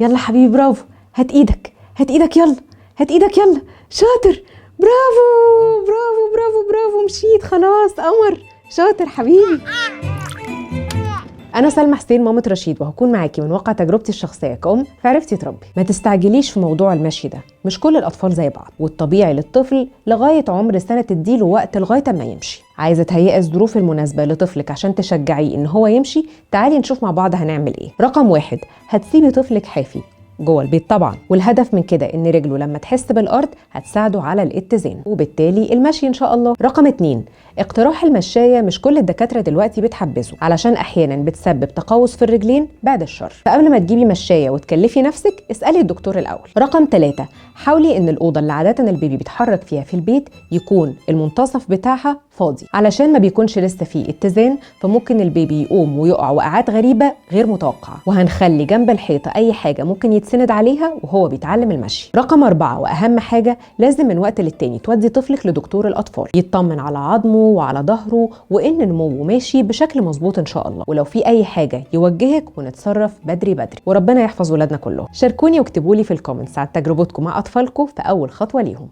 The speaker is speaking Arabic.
يلا حبيبي برافو، هات ايدك هات ايدك يلا، هات ايدك يلا، شاطر، برافو برافو برافو برافو، مشيت خلاص قمر، شاطر حبيبي. أنا سلمى حسين مامة رشيد، وهكون معاكي من واقع تجربتي الشخصية كأم فعرفتي تربي. ما تستعجليش في موضوع المشي ده، مش كل الأطفال زي بعض، والطبيعي للطفل لغاية عمر سنة تديله وقت لغاية ما يمشي. عايزة تهيئي الظروف المناسبة لطفلك عشان تشجعيه إن هو يمشي؟ تعالي نشوف مع بعض هنعمل إيه. رقم 1، هتسيبي طفلك حافي جوه البيت طبعا، والهدف من كده ان رجله لما تحس بالارض هتساعده على الاتزان وبالتالي المشي ان شاء الله. رقم 2، اقتراح المشاية مش كل الدكاترة دلوقتي بتحبذه، علشان احيانا بتسبب تقوس في الرجلين بعد الشر، فقبل ما تجيبي مشاية وتكلفي نفسك اسألي الدكتور الاول. رقم 3، حاولي ان الأوضة اللي عادة البيبي بيتحرك فيها في البيت يكون المنتصف بتاعها فاضي، علشان ما بيكونش لسه فيه اتزان، فممكن البيبي يقوم ويقع وقعات غريبة غير متوقعة. وهنخلي جنب الحيطة اي حاجة ممكن يتسند عليها وهو بيتعلم المشي. رقم 4 واهم حاجة، لازم من وقت للتاني تودي طفلك لدكتور الاطفال يطمن على عظمه وعلى ظهره وان نموه ماشي بشكل مظبوط ان شاء الله، ولو في اي حاجة يوجهك ونتصرف بدري بدري. وربنا يحفظ ولادنا كلهم. شاركوني واكتبوا لي في الكومنتس عن تجربتكم مع اطفالكم في اول خطوة ليهم.